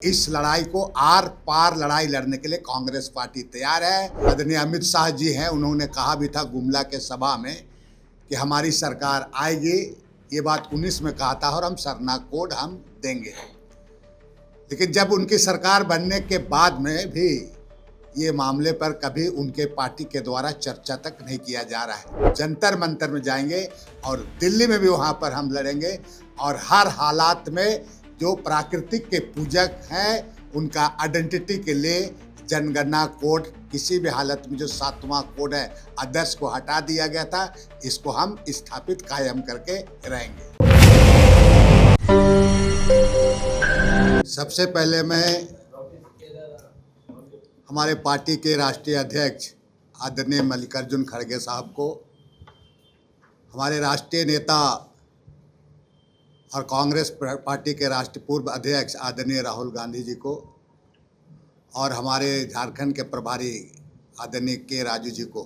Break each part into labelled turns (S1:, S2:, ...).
S1: इस लड़ाई को आर पार लड़ाई लड़ने के लिए कांग्रेस पार्टी तैयार है। आदरणीय अमित शाह जी हैं, उन्होंने कहा भी था गुमला के सभा में कि हमारी सरकार आएगी। ये बात 19 में कहा था और हम सरना कोड हम देंगे। लेकिन जब उनकी सरकार बनने के बाद में भी ये मामले पर कभी उनके पार्टी के द्वारा चर्चा तक नहीं किया जा रहा है। जंतर मंतर में जाएंगे और दिल्ली में भी वहां पर हम लड़ेंगे और हर हालात में जो प्राकृतिक के पूजक हैं उनका आइडेंटिटी के लिए जनगणना कोड, किसी भी हालत में जो 7वां कोड है आदर्श को हटा दिया गया था, इसको हम स्थापित कायम करके रहेंगे। सबसे पहले मैं हमारे पार्टी के राष्ट्रीय अध्यक्ष आदरणीय मल्लिकार्जुन खड़गे साहब को, हमारे राष्ट्रीय नेता और कांग्रेस पार्टी के राष्ट्रीय पूर्व अध्यक्ष आदरणीय राहुल गांधी जी को और हमारे झारखंड के प्रभारी आदरणीय के राजू जी को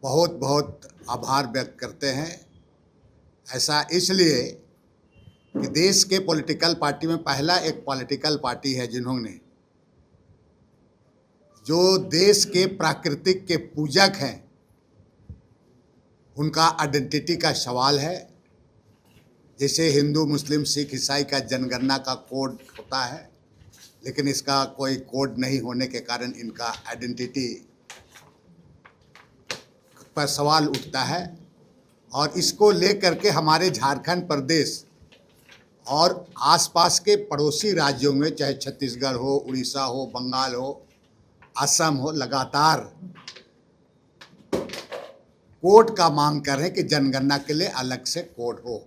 S1: बहुत बहुत आभार व्यक्त करते हैं। ऐसा इसलिए कि देश के पॉलिटिकल पार्टी में पहला एक पॉलिटिकल पार्टी है जिन्होंने जो देश के प्राकृतिक के पूजक हैं उनका आइडेंटिटी का सवाल है। जैसे हिंदू, मुस्लिम, सिख, ईसाई का जनगणना का कोड होता है, लेकिन इसका कोई कोड नहीं होने के कारण इनका आइडेंटिटी पर सवाल उठता है। और इसको लेकर के हमारे झारखंड प्रदेश और आसपास के पड़ोसी राज्यों में, चाहे छत्तीसगढ़ हो, उड़ीसा हो, बंगाल हो, असम हो, लगातार कोड का मांग कर रहे हैं कि जनगणना के लिए अलग से कोड हो।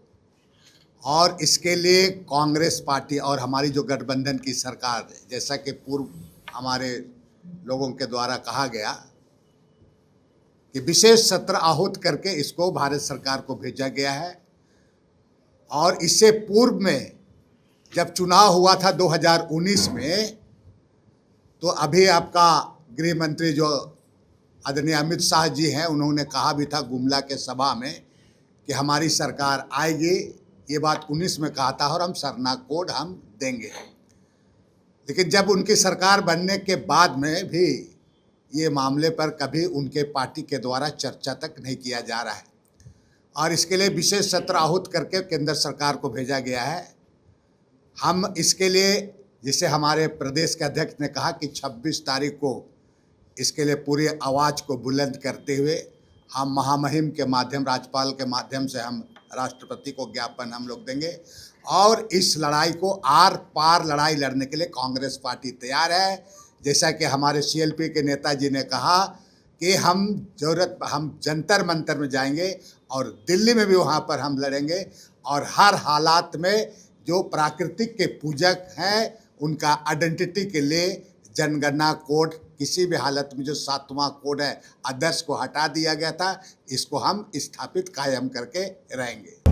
S1: और इसके लिए कांग्रेस पार्टी और हमारी जो गठबंधन की सरकार है, जैसा कि पूर्व हमारे लोगों के द्वारा कहा गया कि विशेष सत्र आहूत करके इसको भारत सरकार को भेजा गया है। और इससे पूर्व में जब चुनाव हुआ था 2019 में, तो अभी आपका गृह मंत्री जो आदरणीय अमित शाह जी हैं, उन्होंने कहा भी था गुमला के सभा में कि हमारी सरकार आएगी। ये बात 19 में कहा था और हम सरना कोड हम देंगे। लेकिन जब उनकी सरकार बनने के बाद में भी ये मामले पर कभी उनके पार्टी के द्वारा चर्चा तक नहीं किया जा रहा है। और इसके लिए विशेष सत्र आहूत करके केंद्र सरकार को भेजा गया है। हम इसके लिए, जिसे हमारे प्रदेश के अध्यक्ष ने कहा कि 26 तारीख को इसके लिए पूरी आवाज़ को बुलंद करते हुए हम महामहिम के माध्यम, राज्यपाल के माध्यम से हम राष्ट्रपति को ज्ञापन हम लोग देंगे। और इस लड़ाई को आर पार लड़ाई लड़ने के लिए कांग्रेस पार्टी तैयार है। जैसा कि हमारे सीएलपी के नेताजी ने कहा कि हम जंतर मंतर में जाएंगे और दिल्ली में भी वहाँ पर हम लड़ेंगे और हर हालात में जो प्राकृतिक के पूजक हैं उनका आइडेंटिटी के लिए जनगणना कोड, किसी भी हालत में जो 7वां कोड है आदर्श को हटा दिया गया था, इसको हम स्थापित कायम करके रहेंगे।